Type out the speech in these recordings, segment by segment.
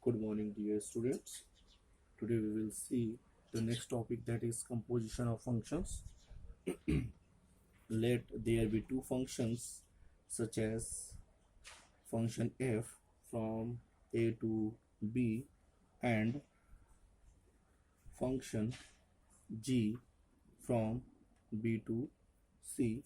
Good morning, dear students. Today we will see the next topic, that is composition of functions. Let there be two functions such as function f from a to b and function g from b to c.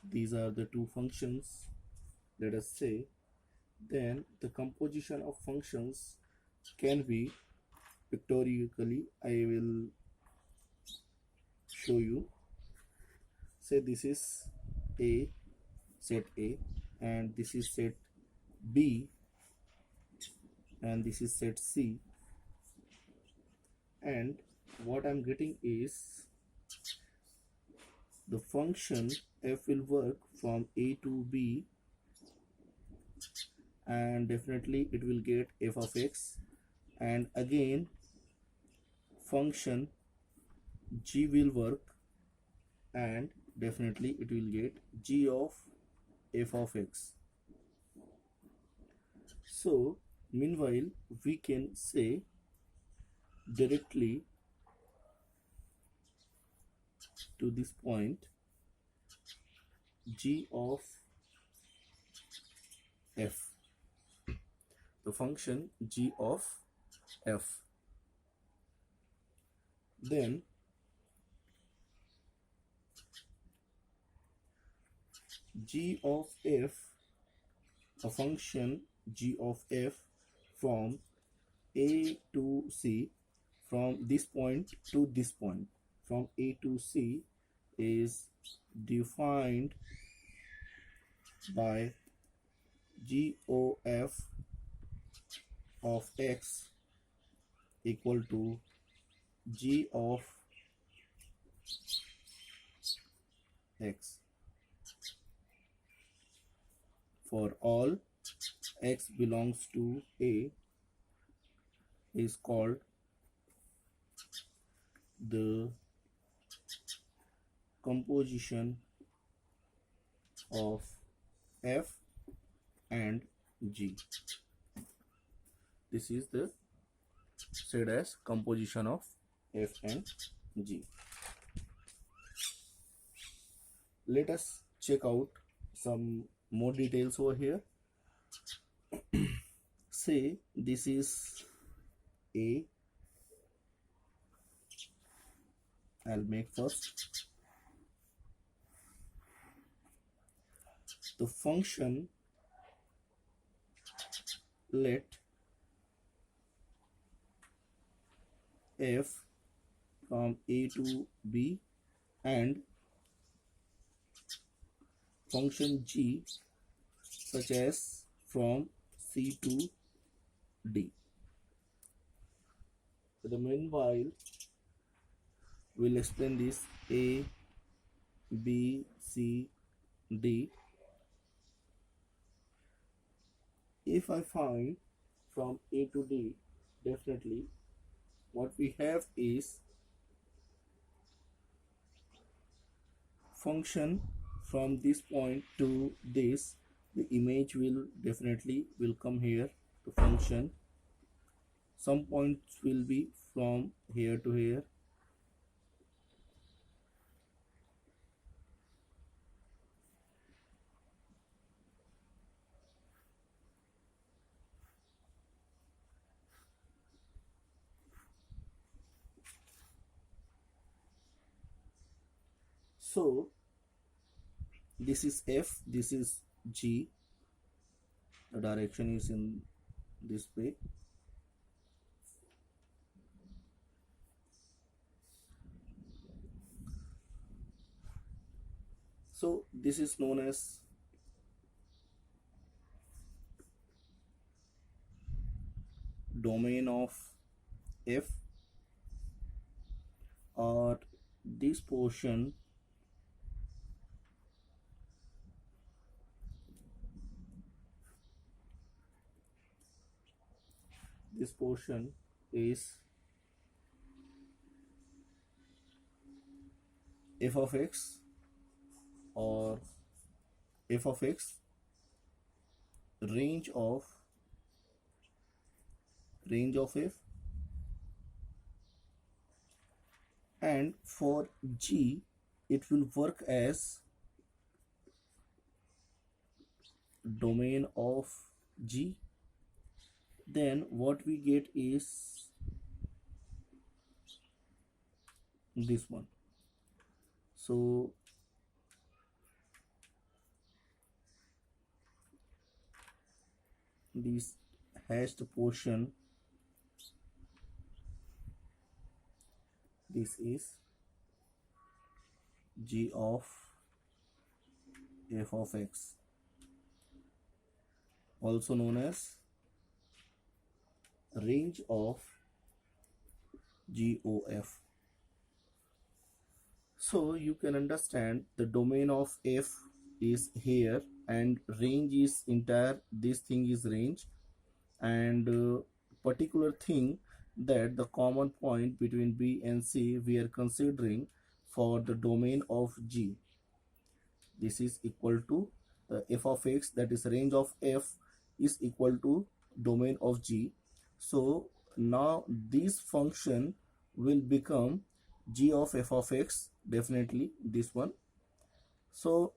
These are the two functions, let us say. Then the composition of functions can be pictorially. I will show you. Say this is a set A and this is set B and this is set C, and what I'm getting is the function f will work from A to B, and definitely it will get f of x, and again function g will work and definitely it will get g of f of x. So meanwhile we can say directly to this point, g of f, the function g of f. Then g of f, a function g of f from A to C, from this point to this point, from A to C, is defined by g of x equal to g of x for all x belongs to A, is called the composition of f and g. This is the said as composition of f and g. Let us check out some more details over here. Say this is A. I'll make first the function, let f from A to B and function g such as from C to D. For the meanwhile, we'll explain this A, B, C, D. If I find from A to D, definitely what we have is function from this point to this, the image will definitely will come here to function. Some points will be from here to here. So this is f, this is g, the direction is in this way. So this is known as domain of f, or this portion is f of x, or f of x range of range of f, and for g it will work as domain of g. Then what we get is this one. So this hashed portion, this is g of f of x, also known as range of GOF. So you can understand the domain of f is here and range is entire, this thing is range, and particular thing that the common point between B and C we are considering for the domain of G. This is equal to f of x, that is range of f is equal to domain of G. So now this function will become g of f of x, definitely this one. So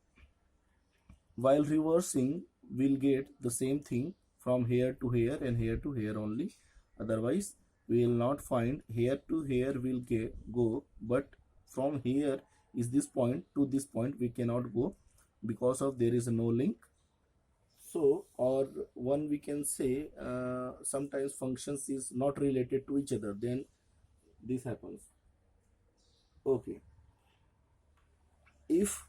while reversing we'll get the same thing from here to here and here to here only, otherwise we will not find. Here to here will go, but from here is this point to this point we cannot go because of there is no link. So, or one we can say sometimes functions is not related to each other, then this happens. Okay, if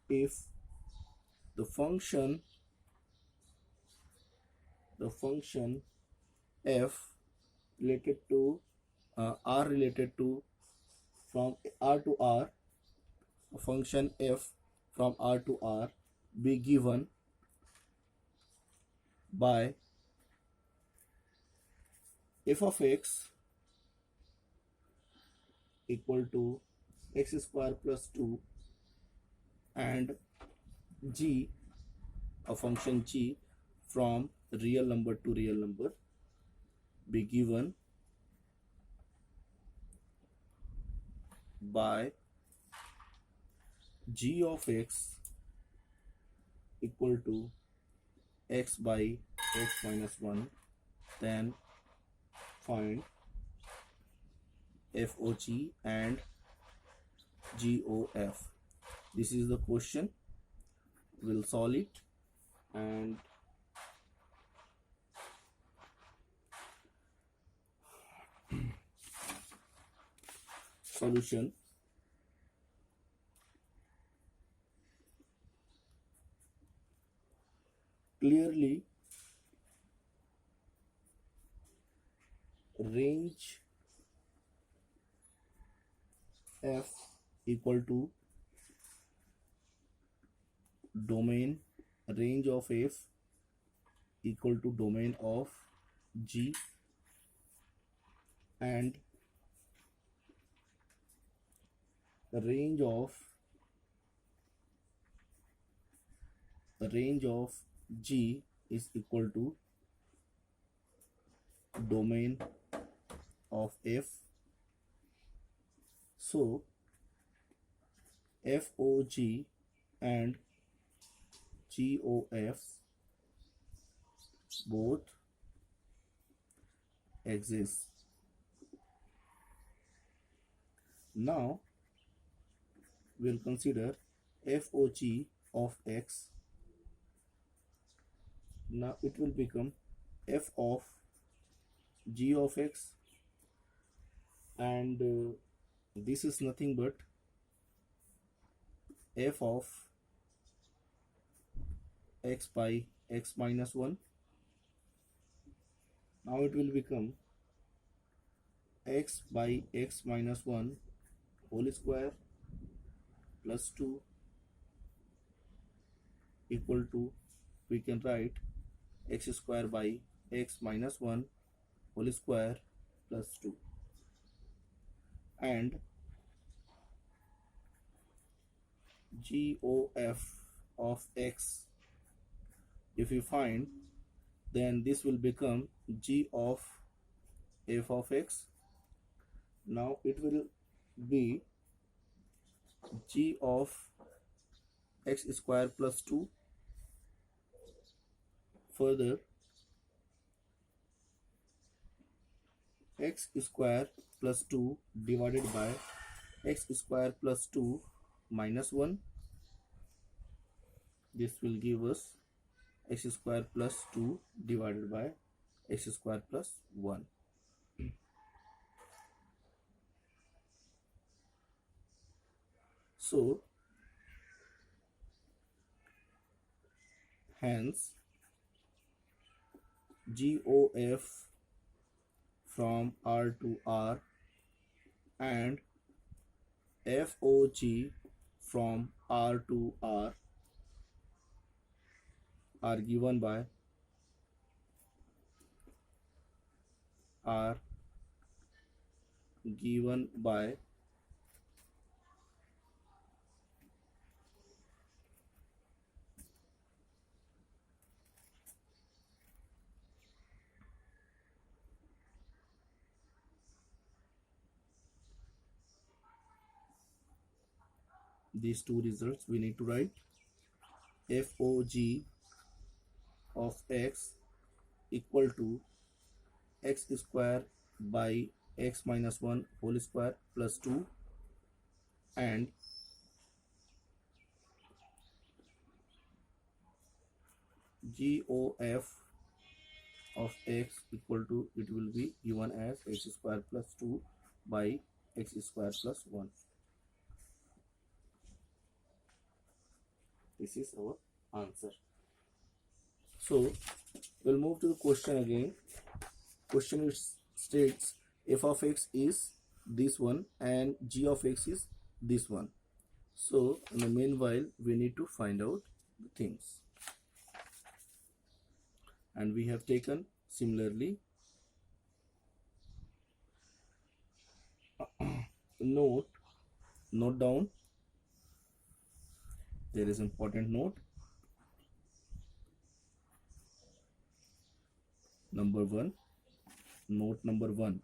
the function f related to r related to from r to r, a function f from r to r be given by f of x equal to x square plus 2 and g, a function g from real number to real number be given by g of x equal to x by x minus 1, then find FOG and GOF. This is the question. We'll solve it and solution. Clearly range f equal to domain, range of f equal to domain of G, and range of G is equal to domain of f. So FOG and GOF both exist. Now we'll consider FOG of x. Now it will become f of g of x, and this is nothing but f of x by x minus 1. Now it will become x by x minus 1 whole square plus 2 equal to, we can write x square by x minus 1 whole square plus 2, and GOF of x if we find, then this will become g of f of x. Now it will be g of x square plus 2. Further, x square plus 2 divided by x square plus 2 minus 1. This will give us x square plus 2 divided by x square plus 1. So, hence, GOF from R to R and FOG from R to R are given by these two results. We need to write FOG of x equal to x square by x minus 1 whole square plus 2 and GOF of x equal to, it will be given as x square plus 2 by x square plus 1. This is our answer. So we'll move to the question again. Question states f of x is this one and g of x is this one. So in the meanwhile we need to find out the things, and we have taken similarly note down. There is important note. Note number 1,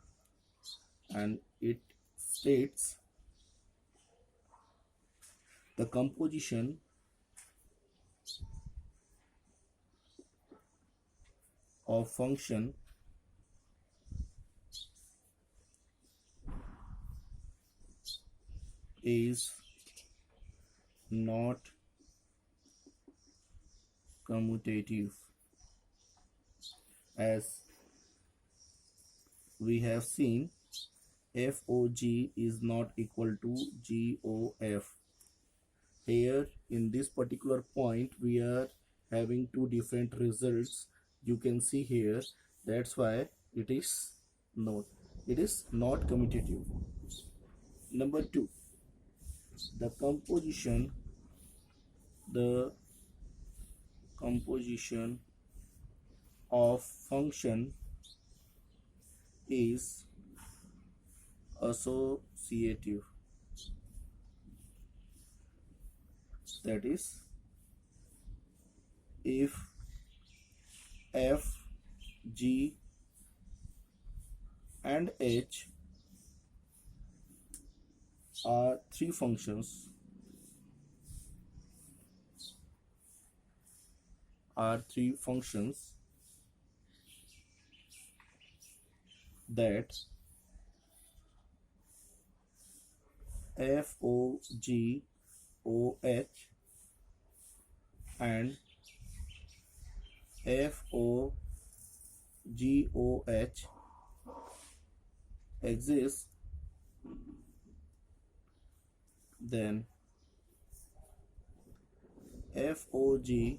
and it states the composition of function is not commutative, as we have seen FOG is not equal to GOF. Here in this particular point we are having two different results. You can see here, that's why it is not commutative. Number 2, the composition of function is associative. That is, if F, G and H are three functions that FOG, OH and FOGOH exists, then FOGOH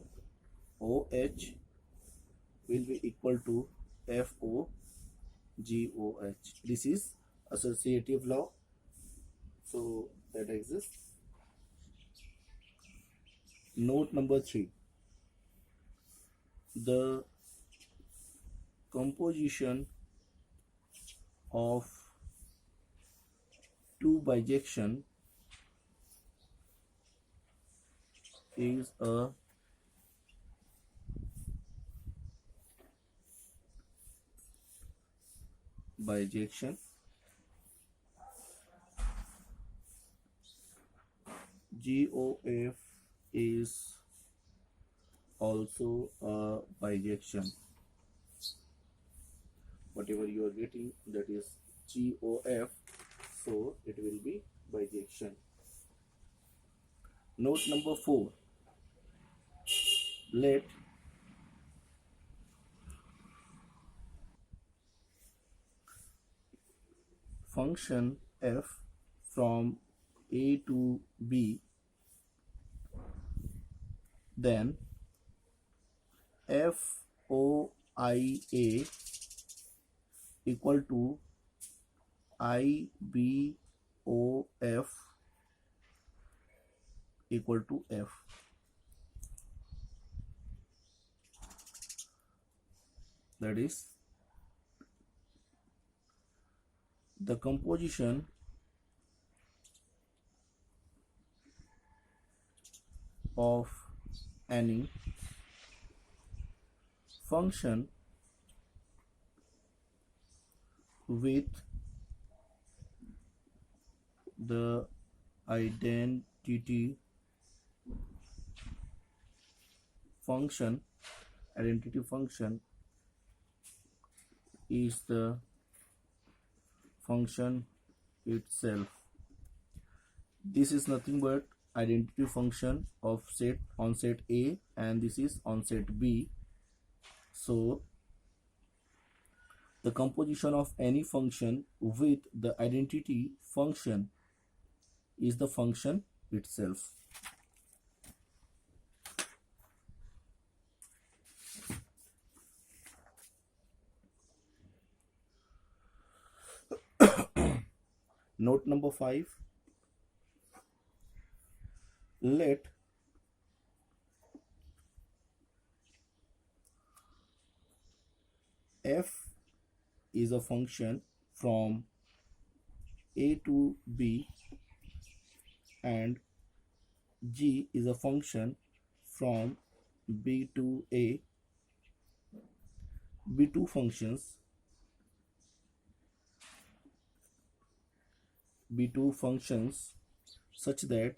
will be equal to FOGOH. This is associative law, so that exists. Note number 3, the composition of two bijection is a bijection. GOF is also a bijection. Whatever you are getting, that is GOF, so it will be bijection. Note number 4. Let function f from a to b, then FOIA equal to IBOF equal to F. That is, the composition of any function with the identity function is the function itself. This is nothing but identity function of set on set A, and this is on set B. So the composition of any function with the identity function is the function itself. Note number 5. Let f is a function from a to b and g is a function from b to a be two functions such that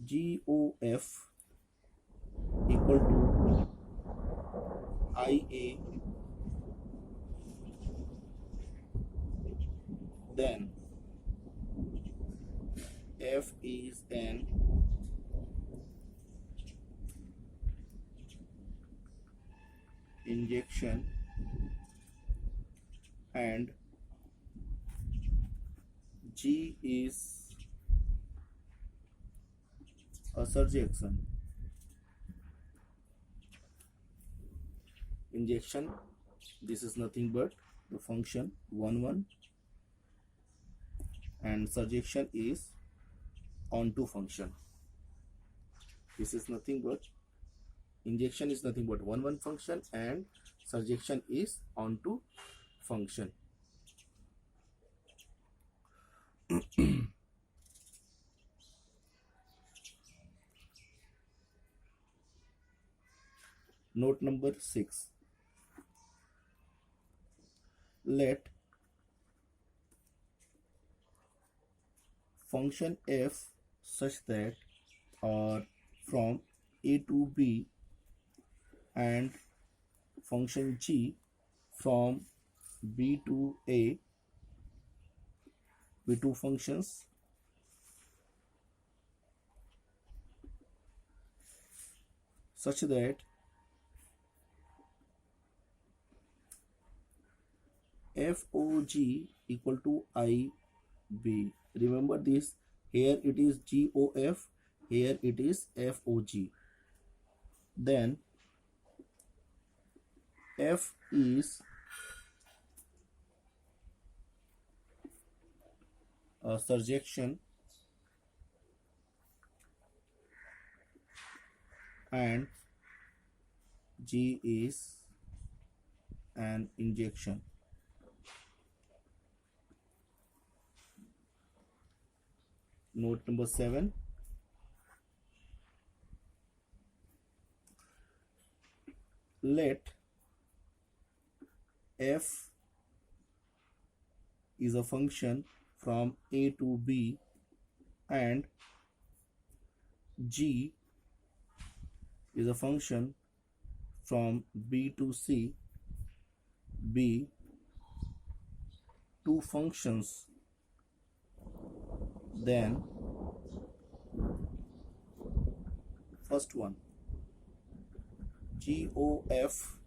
GOF equal to IA, then F is an injection and G is a surjection. Injection, this is nothing but the function 1 and surjection is onto function. This is nothing but injection is nothing but 1 function and surjection is onto function. Note number 6. Let function f such that or from a to b and function g from b to a be two functions such that FOG equal to IB. Remember this, here it is GOF, here it is FOG. Then F is a surjection and G is an injection. Note number 7. let f is a function from a to b and g is a function from b to c be two functions, then first one, GOF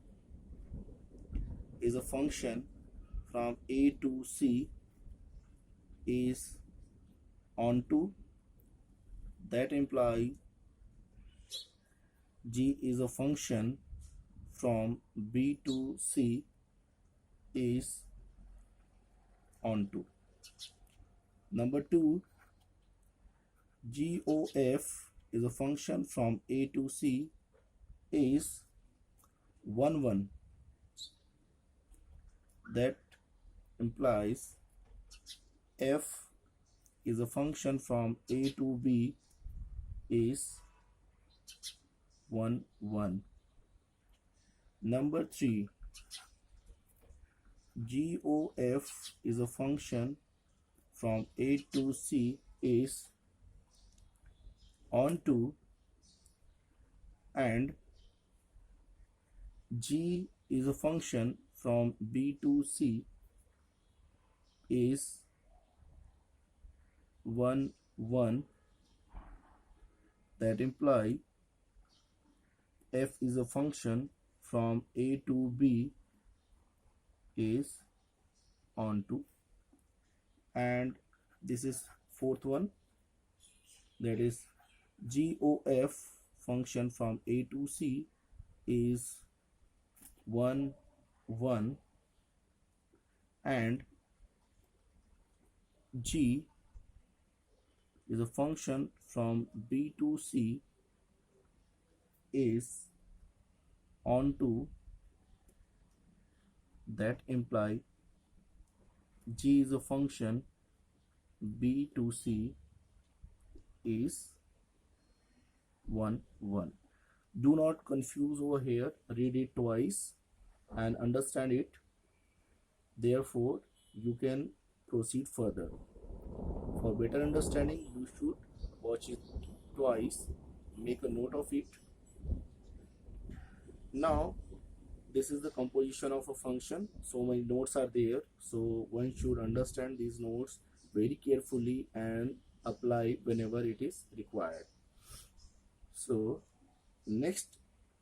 is a function from a to c is onto, that implies g is a function from b to c is onto. Number two, GOF is a function from a to c is 1 1, that implies f is a function from a to b is 1 1. Number 3, GOF is a function from a to c is onto, and g is a function from b to c is 1 1, that imply f is a function from a to b is onto, and this is fourth one, that is GOF function from a to c is 1 1, and g is a function from b to c is onto, that imply g is a function b to c is 1 1. Do not confuse over here, read it twice and understand it, therefore you can proceed further. For better understanding, you should watch it twice, make a note of it. Now this is the composition of a function, so my notes are there, so one should understand these notes very carefully and apply whenever it is required. So next